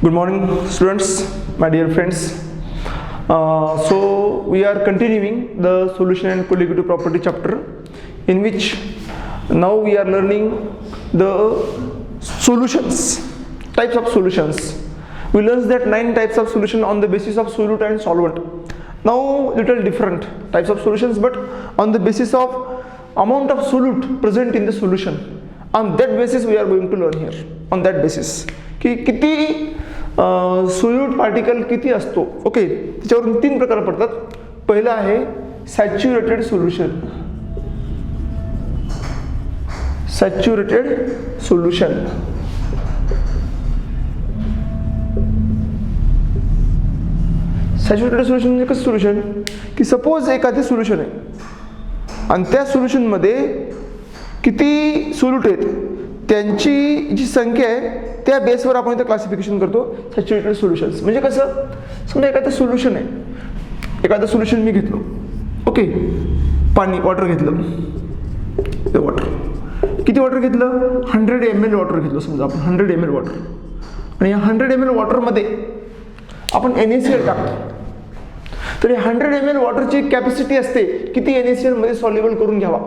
Good morning, students, my dear friends. So we are continuing the solution and colligative property chapter, in which now we are learning the solutions, types of solutions. We learned that 9 types of solution on the basis of solute and solvent. Now little different types of solutions, but on the basis of amount of solute present in the solution. On that basis we are going to learn here. On that basis की किती solute particle किती असतो. Okay, त्याच्यावरून 3 प्रकार पडतात. पहिला आहे saturated solution. Saturated solution saturated solution म्हणजे कसं सोल्युशन की सपोज एखादे सोल्युशन आहे आणि त्या सोल्युशन मध्ये किती सोल्यूट आहेत त्यांची जी संख्या आहे त्या बेसवर आपण इथे क्लासिफिकेशन करतो सॅच्युरेटेड सोल्युशन्स. म्हणजे कसं, समजा एखादं सोल्युशन आहे, एखादं सोल्युशन मी घेतलं, ओके, पाणी वॉटर घेतलं, ते वॉटर किती वॉटर घेतलं 100 ml वॉटर घेतलं. समजा आपण 100 ml वॉटर, आणि या 100 ml वॉटरमध्ये आपण NaCl टाकतो. तर या 100 ml वॉटरची कॅपॅसिटी असते किती NaCl मध्ये सॉल्युबल करून घ्यावा,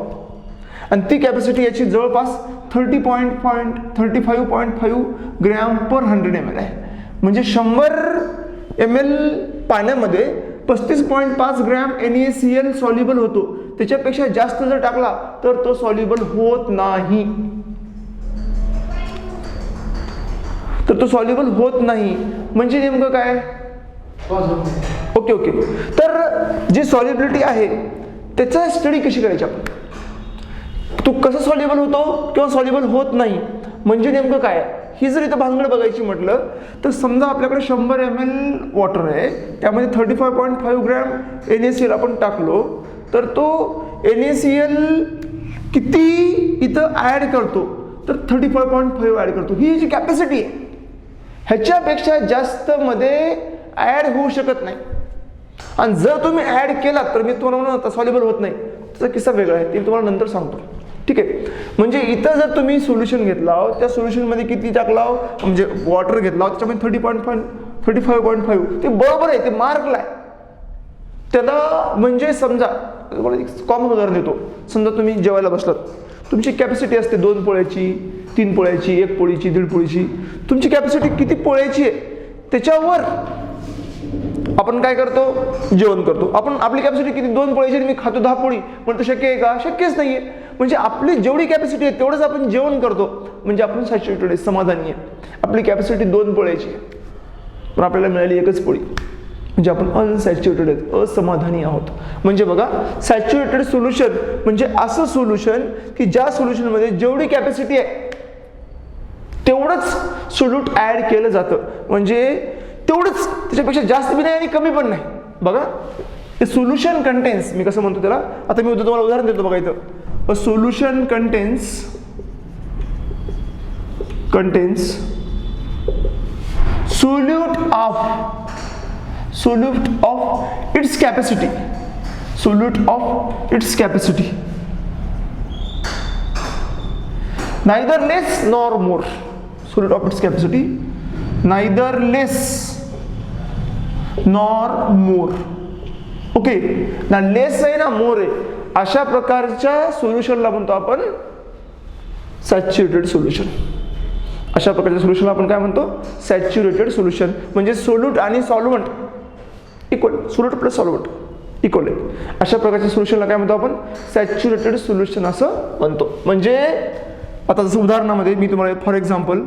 आणि ती कॅपॅसिटी याची जवळपास 35.5 ग्रॅम पर 100 ml आहे. म्हणजे 100 ml पाण्यामध्ये 35.5 ग्रॅम NaCl सॉल्युबल होतो. त्याच्यापेक्षा जास्त जर टाकला तर तो सॉल्युबल होत नाही. तर तो सॉल्युबल होत नाही म्हणजे नेमकं काय. ओके, तर जी सॉल्युबिलिटी आहे त्याचा स्टडी कशी करायची आपण, तो कसं सॉल्युबल होतो किंवा सॉल्युबल होत नाही म्हणजे नेमकं काय. ही जर इथं भानगड बघायची म्हटलं तर समजा आपल्याकडे 100 ml वॉटर आहे, त्यामध्ये 35.5 ग्रॅम NaCl आपण टाकलो, तर तो NaCl किती इथं ऍड करतो तर 35.5 ऍड करतो. ही जी कॅपॅसिटी आहे ह्याच्यापेक्षा जास्त मध्ये ऍड होऊ शकत नाही. आणि जर तुम्ही ऍड केला तर मी तुम्हाला म्हणतो सॉल्युबल होत नाही, त्याचा किस्सा वेगळा आहे, ते तुम्हाला नंतर सांगतो. ठीक आहे, म्हणजे इथं जर तुम्ही सोल्युशन घेतला, त्या सोल्युशन मध्ये किती टाकला, म्हणजे वॉटर घेतला त्याच्यामध्ये 35.5 ते बरोबर आहे, ते मार्कला आहे. त्याला म्हणजे समजा कॉमन उदाहरण देतो. समजा तुम्ही जेवायला बसलात, तुमची कॅपॅसिटी असते 2 पोळ्याची, 3 पोळ्याची, 1 पोळीची, 1.5 पोळीची. तुमची कॅपॅसिटी किती पोळ्याची आहे त्याच्यावर आपण काय करतो, जेवण करतो. आपण आपली कॅपॅसिटी किती 2 पोळीची, मी खातो 10 पोळी, पण तो शक्य आहे का, शक्यच नाहीये. म्हणजे आपली जेवढी कॅपॅसिटी आहे तेवढंच आपण जेवण करतो, म्हणजे आपण सॅच्युरेटेड आहे, समाधानी आहे. आपली कॅपॅसिटी 2 पोळ्याची आहे पण आपल्याला मिळाली 1च पोळी, म्हणजे आपण अनसॅच्युरेटेड आहेत, असमाधानी आहोत. म्हणजे बघा, सॅच्युरेटेड सोल्युशन म्हणजे असं सोल्युशन की ज्या सोल्युशन मध्ये जेवढी कॅपॅसिटी आहे तेवढंच सोल्यूट ऍड केलं जातं. म्हणजे तेवढंच, त्याच्यापेक्षा जास्त बी नाही आणि कमी पण नाही. बघा, हे सोल्युशन कंटेन्स, मी कसं म्हणतो त्याला, आता मी तुम्हाला उदाहरण देतो. बघा इथं, a solution contains solute of its capacity, neither less nor more. Solute of its capacity, neither less nor more. Okay ना, लेस आहे ना मोर आहे, अशा प्रकारच्या सोल्युशनला म्हणतो आपण सॅच्युरेटेड सोल्युशन. अशा प्रकारच्या सोल्युशनला आपण काय म्हणतो, सॅच्युरेटेड सोल्युशन. म्हणजे सोल्यूट आणि solvent equal, solute plus solvent equal आहे. अशा प्रकारच्या सोल्युशनला काय म्हणतो आपण, सॅच्युरेटेड सोल्युशन असं म्हणतो. म्हणजे आता जसं उदाहरणामध्ये मी तुम्हाला for example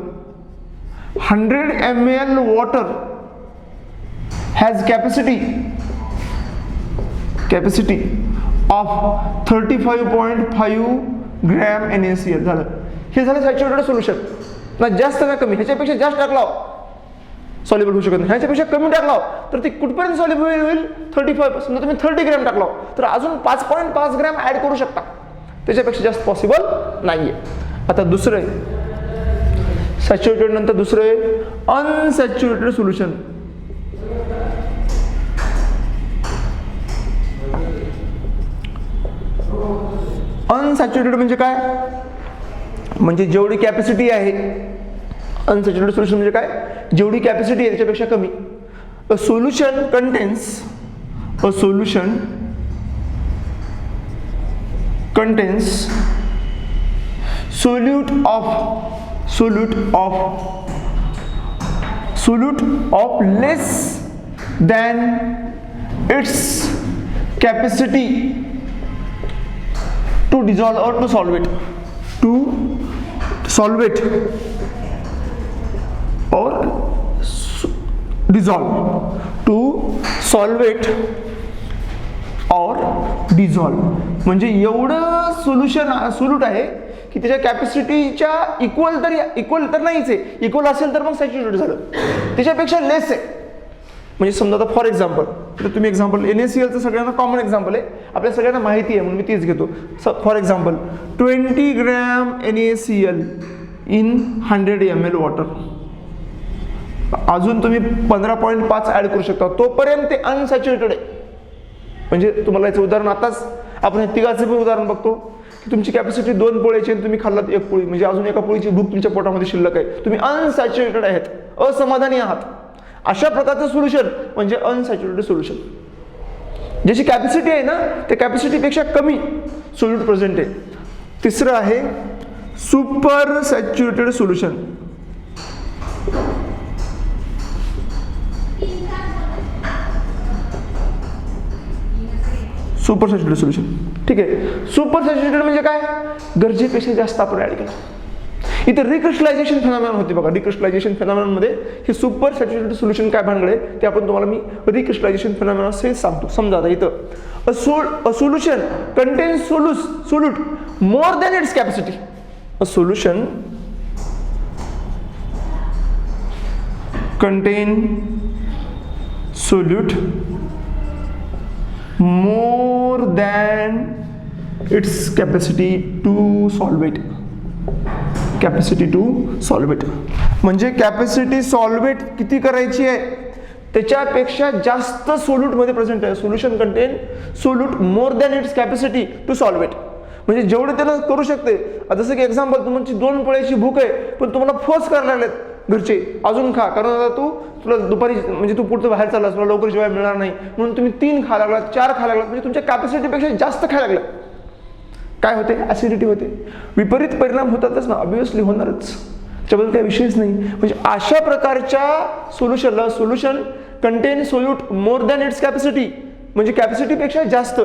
100 ml water has capacity of 35.5 gram NaCl झालं. हे झालं सॅच्युरेटेड सोल्युशन. ना जास्त ना कमी, ह्याच्यापेक्षा जास्त टाकला सॉल्युबल होऊ शकत नाही, ह्याच्यापेक्षा कमी टाकला तर ते कुठपर्यंत सॉल्युबल होईल 35. समजा तुम्ही 30 ग्रॅम टाकला तर अजून 5.5 ग्रॅम ऍड करू शकता, त्याच्यापेक्षा जास्त पॉसिबल नाहीये. आता दुसरं आहे सॅच्युरेटेड, नंतर दुसरं आहे अनसॅच्युरेटेड सोल्युशन. अनसॅच्युरेटेड म्हणजे काय, म्हणजे जेवढी कॅपॅसिटी आहे अनसॅच्युरेटेड सोल्युशन म्हणजे काय, जेवढी कॅपॅसिटी आहे त्याच्यापेक्षा कमी. अ solution contains solute of less than its capacity to dissolve or to solve it or dissolve म्हणजे एवढं सोल्यूट आहे की त्याच्या कॅपॅसिटीच्या इक्वल तर नाहीच आहे, इक्वल असेल तर मग सॅच्युरेटेड झालं, त्याच्यापेक्षा लेस आहे. म्हणजे समजा आता फॉर एक्झाम्पल, तर तुम्ही एक्झाम्पल NaClचं सगळ्यांना कॉमन एक्झाम्पल आहे, आपल्या सगळ्यांना माहिती आहे म्हणून मी तेच घेतो. For example 20 gram NaCl in 100 ml water. अजून तुम्ही 15.5 ऍड करू शकता, तोपर्यंत ते अनसॅच्युरेटेड आहे. म्हणजे तुम्हाला याचं उदाहरण आताच आपण तिघाचं पण उदाहरण बघतो की तुमची कॅपॅसिटी 2 पोळीची आणि तुम्ही खाल्लात 1 पोळी, म्हणजे अजून एका पोळीची भूक तुमच्या पोटामध्ये शिल्लक आहे, तुम्ही अनसॅच्युरेटेड आहेत, असमाधानी आहात. अशा प्रकारचं सोल्युशन म्हणजे अनसॅच्युरेटेड सोल्युशन. ज्याची कॅपॅसिटी आहे ना त्या कॅपॅसिटीपेक्षा कमी सोल्यूट प्रेझेंट आहे. तिसरं आहे super saturated solution. Super saturated solution, ठीक आहे. सुपर सॅच्युरेटेड म्हणजे काय, गरजेपेक्षा जास्त आपण ऍड केलं. इथे रिक्रिस्टलायझेशन फेनॉमेनॉन होते बघा. रिक्रिस्टलायझेशन फेनॉमेनॉन मध्ये हे सुपर सॅच्युरेटेड सोल्युशन काय भानगडे ते आपण तुम्हाला मी रिक्रिस्टलायझेशन फेनॉमेनॉन सहित सांगतो. समजा आता इथं a solution contains solute more than its capacity. A solution contain solute more than its capacity to solve it. म्हणजे कॅपॅसिटी सॉल्व्हेट किती करायची आहे त्याच्यापेक्षा जास्त सोल्यूट मध्ये प्रेझेंट आहे. Solution contain solute more than its capacity to solve it. म्हणजे जेवढे त्याला करू शकते. जसं की एक्झाम्पल, तुमची 2 पोळ्याची भूक आहे पण तुम्हाला फोर्स करायला लागलेत घरचे अजून खा, कारण आता तुला दुपारी म्हणजे तू पुढचं बाहेर चाललास, तुला लवकर जेवायला मिळणार नाही म्हणून तुम्ही 3 खा लागलात, 4 खा लागलात, म्हणजे तुमच्या कॅपॅसिटीपेक्षा जास्त खायला लागलं. काय होते, ऍसिडिटी होते, विपरीत परिणाम होतातच ना, ऑब्व्हियसली होणारच, त्याच्याबद्दल काही विषयच नाही. म्हणजे अशा प्रकारच्या सोल्युशनला solution contain solute more than its capacity, म्हणजे कॅपॅसिटीपेक्षा जास्त,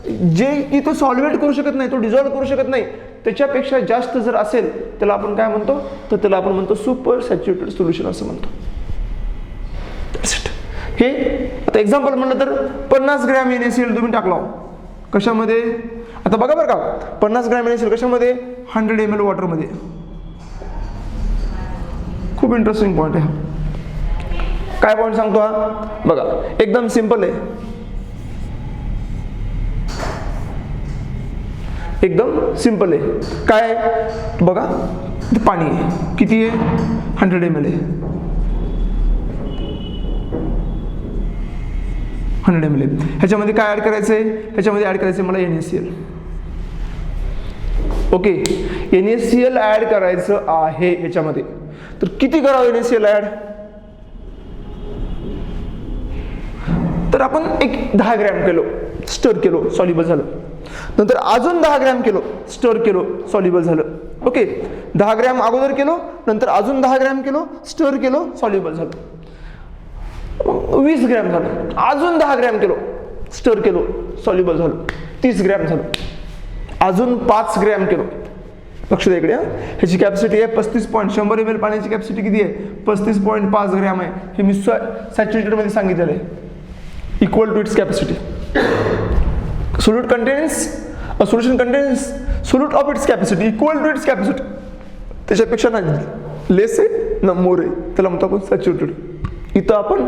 जे की तो सॉल्व्हेट करू शकत नाही, तो डिझॉल्व्ह करू शकत नाही, त्याच्यापेक्षा जास्त जर असेल त्याला आपण काय म्हणतो, तर त्याला आपण म्हणतो सुपर सॅच्युरेटेड सोल्युशन असं म्हणतो. हे आता एक्झाम्पल म्हणलं तर 50 ग्रॅम NaCl तुम्ही टाकला कशामध्ये, आता बघा बरं का, 50 ग्रॅम NaCl कशामध्ये, 100 ml वॉटरमध्ये. खूप इंटरेस्टिंग पॉईंट आहे. काय पॉईंट सांगतो हा बघा, एकदम सिंपल आहे, एकदम सिंपल आहे. काय बघा, पाणी आहे, किती आहे, 100 ml आहे, 100 ml. ह्याच्यामध्ये काय ऍड करायचंय, ह्याच्यामध्ये ऍड करायचंय मला NaCl. ओके, NaCl ऍड करायचं आहे ह्याच्यामध्ये. तर किती करावं NaCl ऍड, तर आपण एक 10 ग्रॅम केलो, स्टर केलो, सॉल्युबल झालं. नंतर अजून 10 ग्रॅम केलो, स्टर केलो, सॉल्युबल झालं. ओके, 10 ग्रॅम अगोदर केलो, नंतर अजून 10 ग्रॅम केलो, स्टर केलो, सॉल्युबल झालं. 20 ग्रॅम झालं, अजून 10 ग्रॅम केलो, स्टर केलो, सॉल्युबल झालं, 30 ग्रॅम झालं, अजून 5 ग्रॅम केलो. लक्ष द्या इकडे, ह्याची कॅपॅसिटी आहे 35 पॉईंट, 100 ml पाण्याची कॅपॅसिटी किती आहे, 35.5 ग्रॅम आहे. हे मी सॅच्युरेटेड मध्ये सांगितलेलं आहे, equal to its capacity. Solute contains a solution contains solute of its capacity equal to its capacity. त्याच्यापेक्षा ना लेस आहे ना मोर आहे, त्याला म्हणतो आपण सॅच्युरेटेड. इथं आपण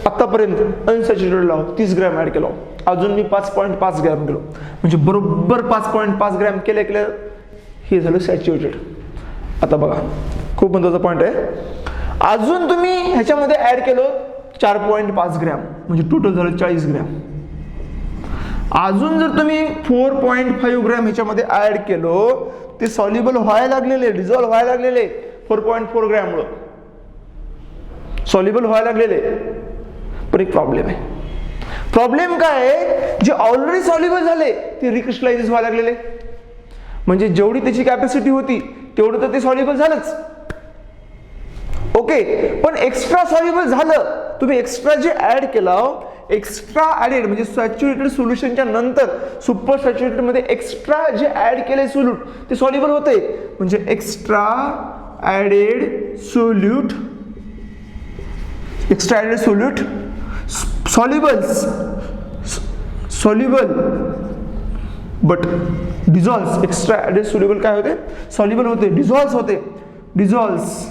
आतापर्यंत अनसॅच्युरेटेड लावू 30 ग्रॅम ऍड केलो, अजून मी 5.5 ग्रॅम केलो, म्हणजे बरोबर 5.5 ग्रॅम केल्या हे झालं सॅच्युरेटेड. आता बघा, खूप महत्त्वाचा पॉईंट आहे. अजून तुम्ही ह्याच्यामध्ये ऍड केलो 4.5 ग्रॅम, म्हणजे टोटल झालं 40 ग्रॅम. अजून जर तुम्ही 4.5 ग्रॅम ह्याच्यामध्ये ऍड केलो, ते सॉल्युबल व्हायला लागलेले, डिझॉल्व्ह व्हायला लागलेले, 4.4 ग्रॅममुळं सॉल्युबल व्हायला लागलेले. पण एक प्रॉब्लेम आहे. प्रॉब्लेम काय आहे, जे ऑलरेडी सॉल्युबल झाले ते रिक्रिस्टलाइज व्हायला लागलेले. म्हणजे जेवढी त्याची कॅपॅसिटी होती तेवढं तर ते सॉल्युबल झालंच. ओके, पण एक्स्ट्रा सॉल्युबल झालं. तुम्ही एक्स्ट्रा जे ऍड केलं, एक्स्ट्रा ऍडेड म्हणजे सॅच्युरेटेड सोल्युशनच्या नंतर सुपर सॅच्युरेटेड मध्ये एक्स्ट्रा जे ऍड केले सोल्यूट ते सॉल्युबल होते. म्हणजे extra added solute, extra added solute soluble but dissolves. Extra added soluble काय होते, सॉल्युबल होते, डिझॉल्व्स होते, डिझॉल्व्स.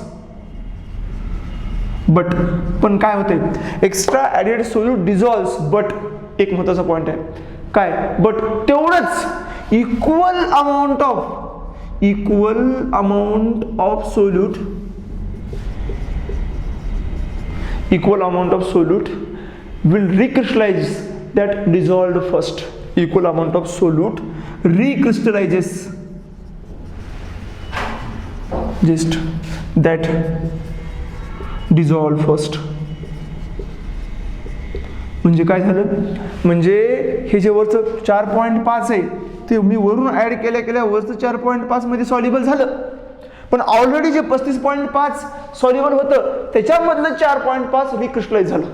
बट पण काय होते, extra added solute dissolves. But एक महत्वाचा पॉइंट आहे काय, बट तेवढंच equal amount of solute will recrystallize that dissolved first. Equal amount of solute recrystallizes just that dissolved first. म्हणजे काय झालं, म्हणजे हे जे वरचं 4.5 आहे ते मी वरून ऍड केल्या वरचं 4.5 मध्ये सॉल्युबल झालं. पण ऑलरेडी जे 35.5 सॉल्युबल होतं त्याच्यामधलं 4.5 रिक्रिस्टलाइज झालं.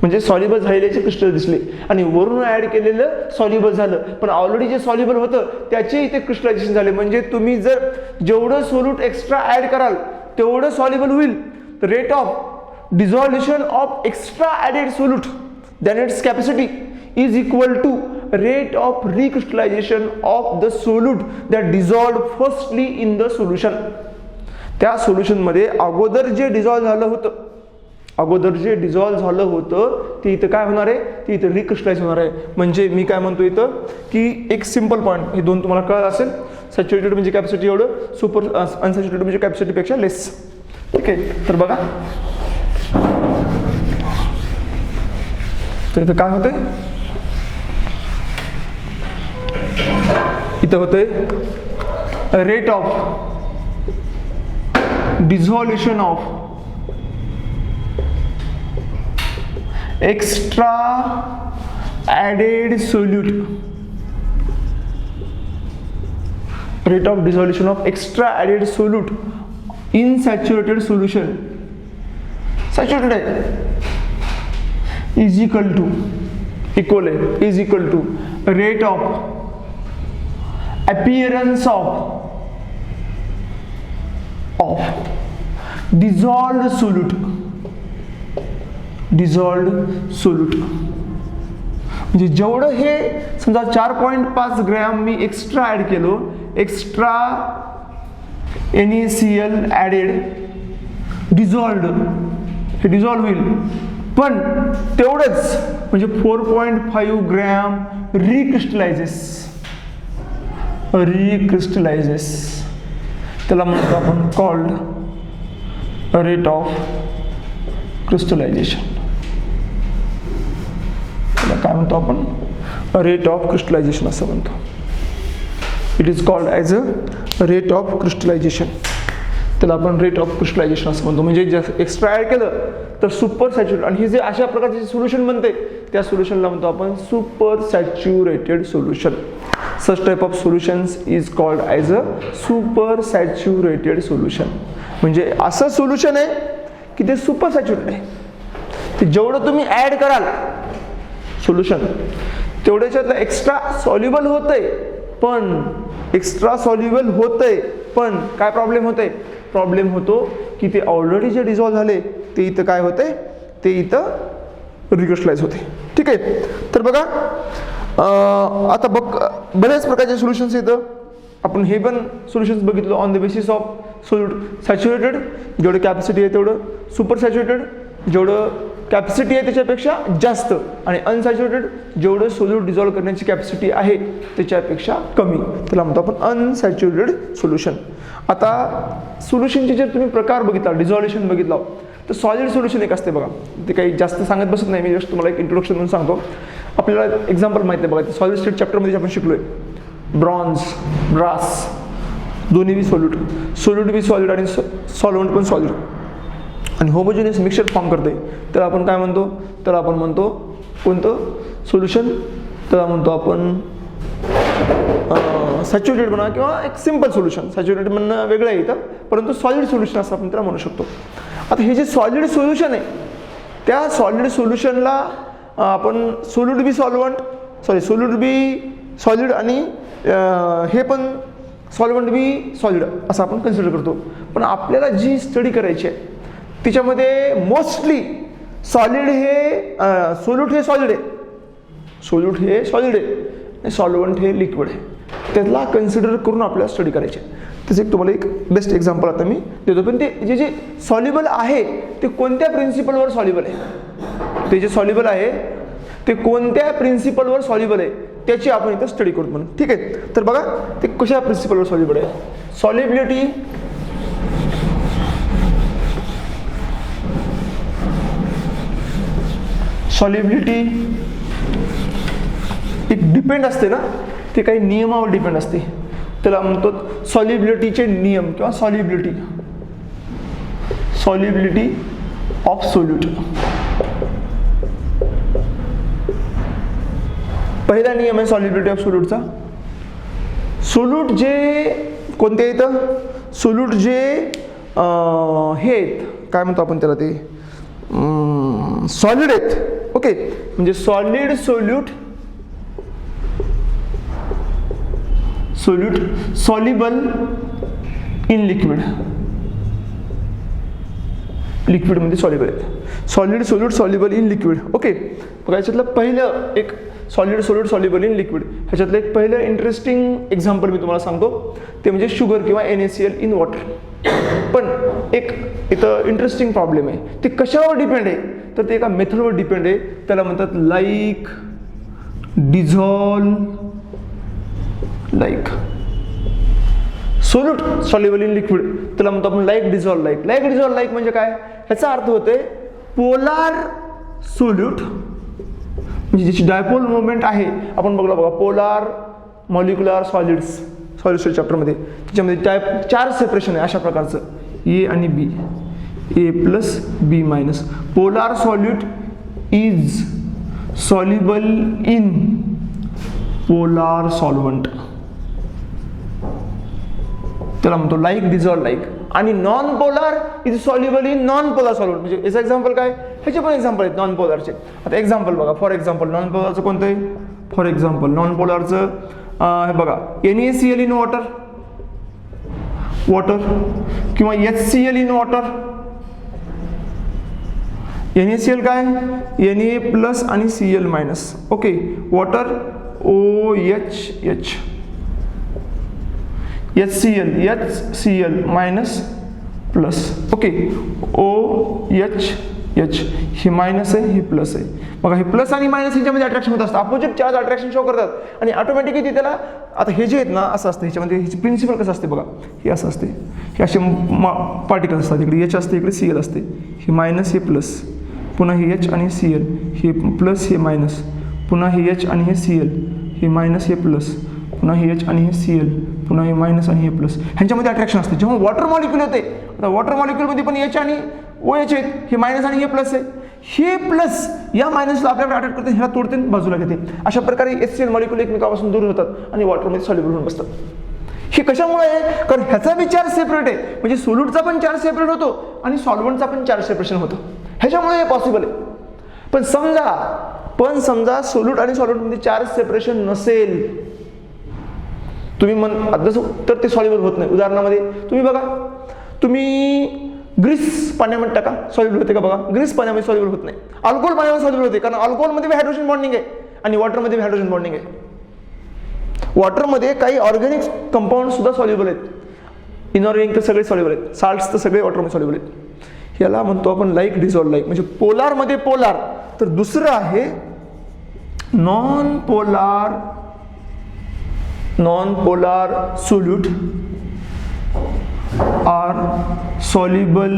म्हणजे सॉल्युबल झालेल्याचे क्रिस्टल दिसले आणि वरून ऍड केलेलं सॉल्युबल झालं. पण ऑलरेडी जे सॉल्युबल होतं त्याचे इथे क्रिस्टलायझेशन झाले. म्हणजे तुम्ही जर जेवढं सोल्यूट एक्स्ट्रा ऍड कराल तेवढं सॉल्युबल होईल. Rate of dissolution of extra added solute then its capacity is equal to rate of recrystallization of the solute that dissolved firstly in the solution. त्या सोल्युशन मध्ये अगोदर जे डिझॉल्व्ह झालं होतं ते इथं काय होणार आहे, ते इथं रिक्रिस्टलाइज होणार आहे. म्हणजे मी काय म्हणतो इथं की एक सिंपल पॉईंट, हे दोन तुम्हाला कळलं असेल. सॅच्युरेटेड म्हणजे कॅपॅसिटी एवढं, सुपर अनसॅच्युरेटेड म्हणजे कॅपॅसिटी पेक्षा लेस. ठीक आहे, तर बघा तर इथं काय होतंय, इथं होतंय rate of dissolution of extra added solute, rate of dissolution of extra added solute in saturated solution, saturated आहे, is equal to rate of appearance of dissolved solute. म्हणजे जेवढं हे समजा 4.5 ग्रॅम मी एक्स्ट्रा ऍड केलो, एक्स्ट्रा NaCl ऍडेड डिझॉल्व्ड, हे dissolve होईल. पण तेवढंच म्हणजे 4.5 ग्रॅम रिक्रिस्टलाइजेस, त्याला म्हणतो आपण कॉल्ड रेट ऑफ क्रिस्टलायझेशन. त्याला काय म्हणतो आपण, रेट ऑफ क्रिस्टलायझेशन असं म्हणतो. It is called as a rate of crystallization. त्याला आपण रेट ऑफ क्रिस्टलायझेशन असं म्हणतो. म्हणजे जे एक्स्ट्रा ॲड केलं तर सुपर सॅच्युरेटेड, आणि हे जे अशा प्रकारचे सोल्युशन बनते त्या सोल्युशनला म्हणतो आपण super saturated solution. Such type of solutions is called as a super saturated solution. म्हणजे असं सोल्युशन आहे की ते सुपर सॅच्युरेटेड आहे. ते जेवढं तुम्ही ऍड कराल सोल्युशन तेवढ्याच्यातलं एक्स्ट्रा सॉल्युबल होतंय, पण काय प्रॉब्लेम होतंय, प्रॉब्लेम होतो की ते ऑलरेडी जे डिझॉल्व्ह झाले ते इथं काय होते, ते इथं रिक्रिस्टलाइज होते. ठीक आहे, तर बघा आता बऱ्याच प्रकारचे सोल्युशन्स येतं. आपण हे पण सोल्युशन्स बघितलं on the basis of solute. Saturated जेवढं कॅपॅसिटी आहे तेवढं, सुपर सॅच्युरेटेड जेवढं कॅपॅसिटी आहे त्याच्यापेक्षा जास्त, आणि अनसॅच्युरेटेड जेवढं सोल्यूट डिझॉल्व्ह करण्याची कॅपॅसिटी आहे त्याच्यापेक्षा कमी, त्याला म्हणतो आपण अनसॅच्युरेटेड सोल्युशन. आता सोल्युशनचे जर तुम्ही प्रकार बघितला, डिझॉल्युशन बघितला, तर सॉलिड सोल्युशन एक असते बघा. ते काही जास्त सांगत बसत नाही, मी जस्ट तुम्हाला एक इंट्रोडक्शन म्हणून सांगतो. आपल्याला एक्झाम्पल माहिती आहे बघा, सॉलिड स्टेट चॅप्टरमध्ये आपण शिकलोय ब्रॉन्झ, ब्रास, दोन्ही बी सॉल्यूट, सोल्यूट बी सॉलिड आणि सॉल्वंट पण सॉलिड, आणि होमोजेनियस मिक्सचर फॉर्म करते, तर आपण काय म्हणतो, तर आपण म्हणतो कोणतं सोल्युशन, तर म्हणतो आपण सॅच्युरेटेड म्हणा किंवा एक सिंपल सोल्युशन. सॅच्युरेटेड म्हणणं वेगळं आहे इथं, परंतु सॉलिड सोल्युशन असं आपण त्याला म्हणू शकतो. आता हे जे सॉलिड सोल्युशन आहे, त्या सॉलिड सोल्युशनला आपण सोल्यूट बी सोल्यूट बी सॉलिड आणि हे पण सॉल्वंट बी सॉलिड असं आपण कन्सिडर करतो. पण आपल्याला जी स्टडी करायची आहे तिच्यामध्ये मोस्टली सॉलिड हे सोल्यूट हे सॉलिड आहे, सोल्यूट हे सॉलिड आहे आणि सॉल्वंट हे लिक्विड आहे, त्याला कन्सिडर करून आपल्याला स्टडी करायचे. त्याचं एक तुम्हाला एक बेस्ट एक्झाम्पल आता मी देतो. पण ते जे सॉल्युबल आहे ते कोणत्या प्रिन्सिपलवर सॉल्युबल आहे, ते जे सॉल्युबल आहे ते कोणत्या प्रिन्सिपलवर सॉल्युबल आहे त्याची आपण इथं स्टडी करू म्हणून. ठीक आहे, तर बघा ते कशा प्रिन्सिपलवर सॉल्युबल आहे. सॉल्युबिलिटी एक डिपेंड असते ना, ते काही नियमावर डिपेंड असते, त्याला म्हणतो सॉल्युबिलिटीचे नियम किंवा सॉल्युबिलिटी ऑफ सोल्यूट. पहिला नियम आहे सॉल्युबिलिटी ऑफ सोल्यूटचा. सोल्यूट जे कोणते येतं, सोल्यूट जे हे आहेत, काय म्हणतो आपण त्याला, ते सॉलिड आहेत. ओके, म्हणजे solid solute soluble in liquid, लिक्विडमध्ये सॉल्युबल आहेत. Solid solute soluble in liquid. Okay, बघा याच्यातलं पहिलं एक solid solute soluble in liquid, ह्याच्यातलं एक पहिलं इंटरेस्टिंग एक्झाम्पल मी तुम्हाला सांगतो, ते म्हणजे शुगर किंवा NaCl इन वॉटर. पण एक इथं इंटरेस्टिंग प्रॉब्लेम आहे, ते कशावर डिपेंड आहे, तर ते एका मेथडवर डिपेंड आहे, त्याला म्हणतात like dissolve like. Solute soluble in liquid त्याला म्हणतो आपण like dissolve like. Like dissolve like म्हणजे काय, ह्याचा अर्थ होते पोलार सोल्यूट, म्हणजे ज्याची डायपोल मुवमेंट आहे. आपण बघा पोलार मॉलिक्युलर सॉलिड्स चॅप्टरमध्ये, त्याच्यामध्ये टाईप 4 सेपरेशन आहे अशा प्रकारचं, ए आणि B, A plus B minus. Polar solute is soluble in polar solvent, त्याला म्हणतो लाईक डिझॉल्व लाईक. आणि non polar is soluble in non polar solvent. म्हणजे याचं एक्झाम्पल काय, ह्याचे पण एक्झाम्पल आहेत नॉन पोलारचे. आता एक्झाम्पल बघा, फॉर एक्झाम्पल नॉन पोलारचं कोणतं आहे, फॉर एक्झाम्पल नॉन पोलारचं हे बघा, NaCl इन वॉटर किंवा HCl इन वॉटर. NaCl काय, Na प्लस आणि Cl minus. Okay, water OH, HCl minus plus. Okay, OH, हे मायनस आहे हे प्लस आहे. बघा हे प्लस आणि मायनस ह्याच्यामध्ये अट्रॅक्शन होत असतं, अपोजिट चार्ज अट्रॅक्शन शो करतात आणि ऑटोमॅटिकली त्याला, आता हे जे आहेत ना असं असतं ह्याच्यामध्ये, ह्याची प्रिन्सिपल कसं असते बघा, हे असं असते, हे असे पार्टिकल्स असतात, इकडे H असते इकडे Cl असते, हे मायनस हे प्लस, पुन्हा हे H आणि Cl, हे प्लस हे मायनस, पुन्हा हे H आणि हे Cl, हे मायनस हे प्लस, पुन्हा हे H आणि हे Cl, पुन्हा हे मायनस आणि हे प्लस, ह्यांच्यामध्ये अट्रॅक्शन असते. जेव्हा वॉटर मॉलिक्युल होते, आता वॉटर मॉलिक्युलमध्ये पण H आणि OH आहेत, हे मायनस आणि हे प्लस आहे, हे प्लस या मायनसला आपल्याकडे अटॅक करते, ह्याला तोडते बाजूला घेते. अशा प्रकारे HCl मॉलिक्युल एकमेकापासून दूर होतात आणि वॉटरमध्ये सॉल्युबल होऊन बसतात. हे कशामुळे आहे, कारण ह्याचा बी चार्ज सेपरेट आहे, म्हणजे सोल्यूटचा पण चार्ज सेपरेट होतो आणि सॉल्वंटचा पण चार्ज सेपरेशन होतं, ह्याच्यामुळे हे पॉसिबल आहे. पण समजा सोल्यूट आणि सॉल्वंटमध्ये चार्ज सेपरेशन नसेल, तुम्ही तर ते सॉल्युबल होत नाही. उदाहरणामध्ये तुम्ही बघा, तुम्ही ग्रीस पाण्यामध्ये टाका, सॉल्युबल होते का बघा, ग्रीस पाण्यामध्ये सॉल्युबल होत नाही. अल्कोहोल पाण्यामध्ये सॉल्युबल होते, कारण अल्कोहोलमध्ये हायड्रोजन बॉन्डिंग आहे आणि वॉटरमध्ये हायड्रोजन बॉन्डिंग आहे. वॉटरमध्ये काही ऑर्गॅनिक कंपाऊंड सुद्धा सॉल्युबल आहेत, इनऑर्गॅनिक तर सगळे सॉल्युबल आहेत, साल्ट्स तर सगळे वॉटरमध्ये सॉल्युबल आहेत. याला म्हणतो आपण लाईक डिझॉल्व लाईक. म्हणजे पोलारमध्ये पोलार, तर दुसरं आहे non polar solute are soluble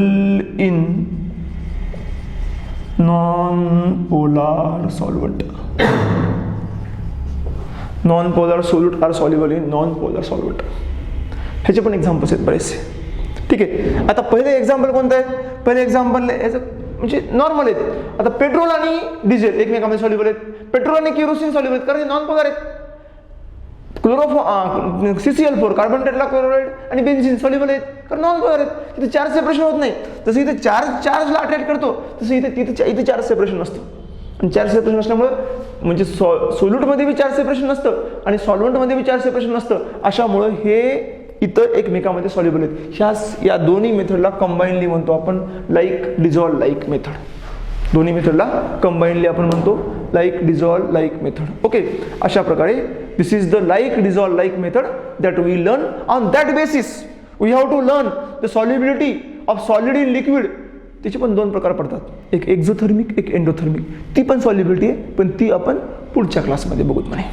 in non polar solvent. Non polar solute are soluble in non polar solvent. ह्याचे पण एक्झाम्पल्स आहेत बरेचसे. ठीक आहे, आता पहिले एक्झाम्पल कोणतं आहे? पहिले एक्झाम्पल याचं म्हणजे नॉर्मल आहेत. आता पेट्रोल आणि डिझेल एकमेकांमध्ये सॉल्युबल आहेत. पेट्रोल आणि केरोसिन सॉल्युबल आहेत कारण हे नॉन पोलर आहेत. CCl4 कार्बन टेट्राक्लोराइड आणि बेन्झीन सॉल्युबल आहेत कारण नॉन पोलर आहेत. तिथे चार्ज सेपरेशन होत नाही. जसं इथे चार्जला अट्रॅक्ट करतो तसं इथे चार्ज सेपरेशन नसतं. आणि चार्ज सेपरेशन असल्यामुळे म्हणजे सोल्यूटमध्ये बी चार्ज सेपरेशन नसतं आणि सॉल्व्हंटमध्ये बी चार्ज सेपरेशन नसतं. अशामुळं हे इतर एकमेकांमध्ये सॉल्युबल आहेत. या दोन्ही मेथडला कंबाईनली म्हणतो आपण लाईक डिझॉल्व लाईक मेथड. दोन्ही मेथडला कंबाईनली आपण म्हणतो like dissolve like method. Okay, अशा प्रकारे this is the like dissolve like method that we learn. On that basis we have to learn the solubility of solid in liquid. त्याचे पण दोन प्रकार पडतात, एक एक्झोथर्मिक एक एंडोथर्मिक. ती पण सॉल्युबिलिटी आहे पण ती आपण पुढच्या क्लासमध्ये बघूत म्हणे.